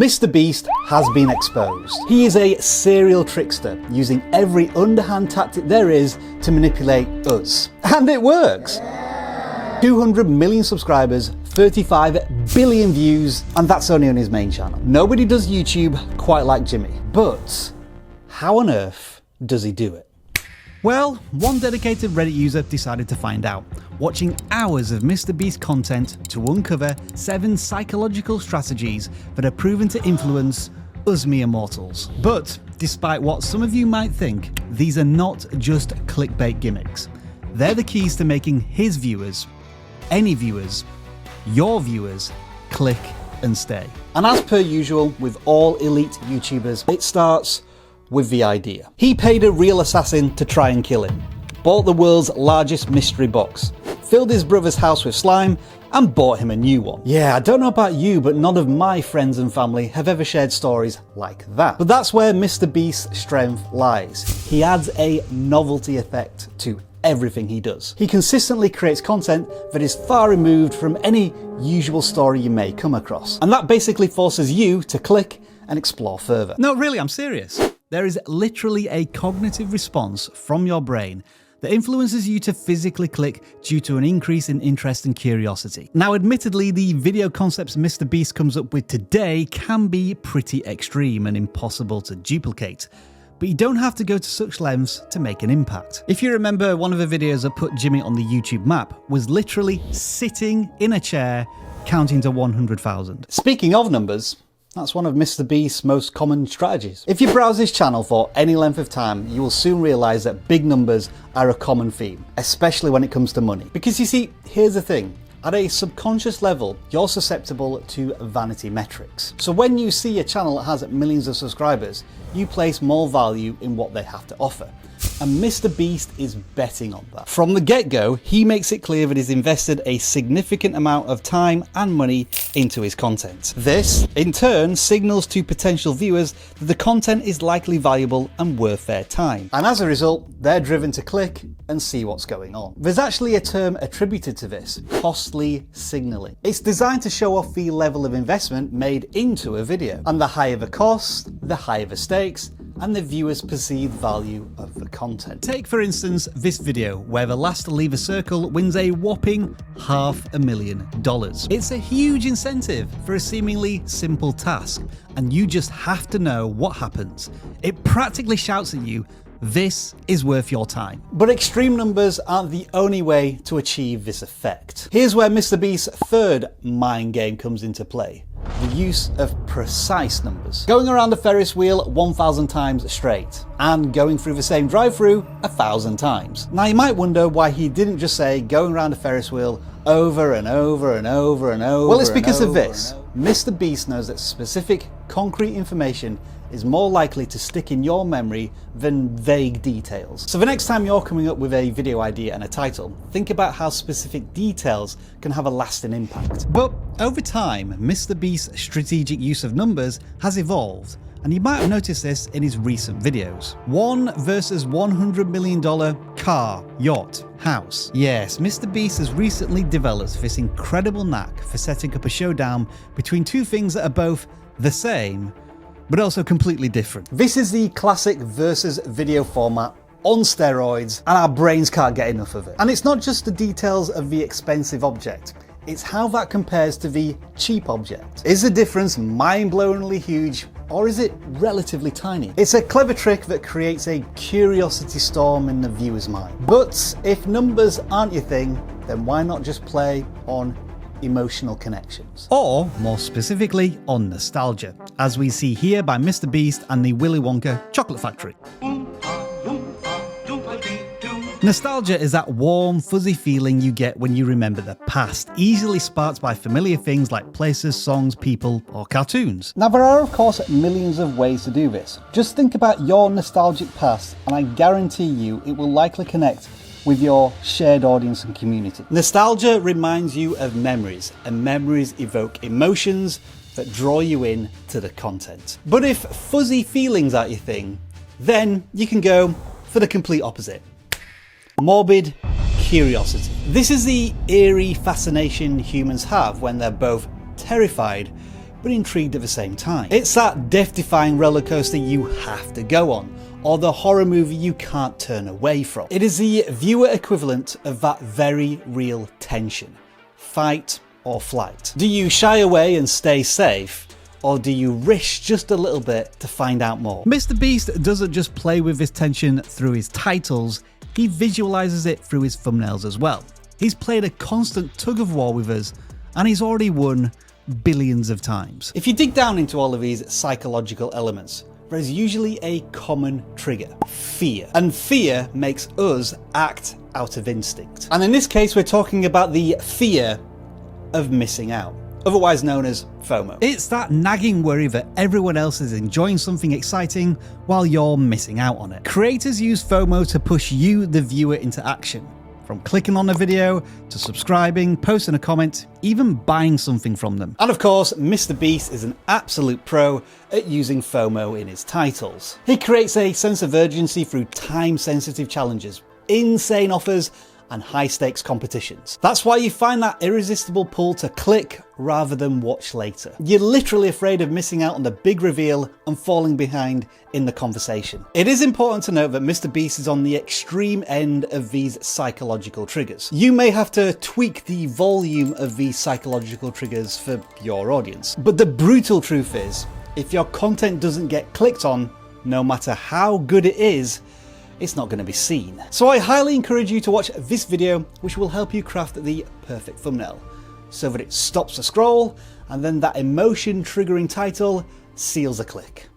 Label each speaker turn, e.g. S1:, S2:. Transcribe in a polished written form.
S1: MrBeast has been exposed. He is a serial trickster using every underhand tactic there is to manipulate us. And it works! 200 million subscribers, 35 billion views, and that's only on his main channel. Nobody does YouTube quite like Jimmy, but how on earth does he do it? Well, one dedicated Reddit user decided to find out, watching hours of MrBeast content to uncover 7 psychological strategies that are proven to influence us mere mortals. But despite what some of you might think, these are not just clickbait gimmicks. They're the keys to making his viewers, any viewers, your viewers, click and stay. And as per usual with all elite YouTubers, it starts with the idea. He paid a real assassin to try and kill him, bought the world's largest mystery box, filled his brother's house with slime, and bought him a new one. Yeah, I don't know about you, but none of my friends and family have ever shared stories like that. But that's where MrBeast's strength lies. He adds a novelty effect to everything he does. He consistently creates content that is far removed from any usual story you may come across. And that basically forces you to click and explore further. No, really, I'm serious. There is literally a cognitive response from your brain that influences you to physically click due to an increase in interest and curiosity. Now, admittedly, the video concepts MrBeast comes up with today can be pretty extreme and impossible to duplicate, but you don't have to go to such lengths to make an impact. If you remember, one of the videos that put Jimmy on the YouTube map was literally sitting in a chair counting to 100,000. Speaking of numbers, that's one of MrBeast's most common strategies. If you browse his channel for any length of time, you will soon realise that big numbers are a common theme, especially when it comes to money. Because you see, here's the thing. At a subconscious level, you're susceptible to vanity metrics. So when you see a channel that has millions of subscribers, you place more value in what they have to offer. And MrBeast is betting on that. From the get-go, he makes it clear that he's invested a significant amount of time and money into his content. This, in turn, signals to potential viewers that the content is likely valuable and worth their time. And as a result, they're driven to click and see what's going on. There's actually a term attributed to this, costly signaling. It's designed to show off the level of investment made into a video. And the higher the cost, the higher the stakes, and the viewer's perceived value of the content. Take, for instance, this video where the last to leave a circle wins a whopping $500,000. It's a huge incentive for a seemingly simple task, and you just have to know what happens. It practically shouts at you, this is worth your time. But extreme numbers aren't the only way to achieve this effect. Here's where MrBeast's third mind game comes into play. The use of precise numbers. Going around a Ferris wheel 1,000 times straight, and going through the same drive-through 1,000 times. Now you might wonder why he didn't just say going around a Ferris wheel over and over and over and over. Well, it's because of this. MrBeast knows that specific, concrete information is more likely to stick in your memory than vague details. So the next time you're coming up with a video idea and a title, think about how specific details can have a lasting impact. But over time, MrBeast's strategic use of numbers has evolved, and you might have noticed this in his recent videos. 1 versus $100 million car, yacht, house. Yes, MrBeast has recently developed this incredible knack for setting up a showdown between two things that are both the same, but also completely different. This is the classic versus video format on steroids, and our brains can't get enough of it. And it's not just the details of the expensive object, it's how that compares to the cheap object. Is the difference mind-blowingly huge, or is it relatively tiny? It's a clever trick that creates a curiosity storm in the viewer's mind. But if numbers aren't your thing, then why not just play on emotional connections? Or, more specifically, on nostalgia, as we see here by MrBeast and the Willy Wonka Chocolate Factory. Nostalgia is that warm, fuzzy feeling you get when you remember the past, easily sparked by familiar things like places, songs, people, or cartoons. Now, there are, of course, millions of ways to do this. Just think about your nostalgic past, and I guarantee you it will likely connect with your shared audience and community. Nostalgia reminds you of memories, and memories evoke emotions that draw you in to the content. But if fuzzy feelings aren't your thing, then you can go for the complete opposite. Morbid curiosity. This is the eerie fascination humans have when they're both terrified but intrigued at the same time. It's that death-defying roller coaster you have to go on, or the horror movie you can't turn away from. It is the viewer equivalent of that very real tension. Fight or flight. Do you shy away and stay safe? Or do you risk just a little bit to find out more? MrBeast doesn't just play with this tension through his titles, he visualizes it through his thumbnails as well. He's played a constant tug of war with us, and he's already won billions of times. If you dig down into all of these psychological elements, there is usually a common trigger: fear. And fear makes us act out of instinct. And in this case, we're talking about the fear of missing out, otherwise known as FOMO. It's that nagging worry that everyone else is enjoying something exciting while you're missing out on it. Creators use FOMO to push you, the viewer, into action. From clicking on a video, to subscribing, posting a comment, even buying something from them. And of course, MrBeast is an absolute pro at using FOMO in his titles. He creates a sense of urgency through time-sensitive challenges, insane offers, and high-stakes competitions. That's why you find that irresistible pull to click rather than watch later. You're literally afraid of missing out on the big reveal and falling behind in the conversation. It is important to note that MrBeast is on the extreme end of these psychological triggers. You may have to tweak the volume of these psychological triggers for your audience. But the brutal truth is, if your content doesn't get clicked on, no matter how good it is, it's not going to be seen. So I highly encourage you to watch this video, which will help you craft the perfect thumbnail, so that it stops the scroll, and then that emotion triggering title seals a click.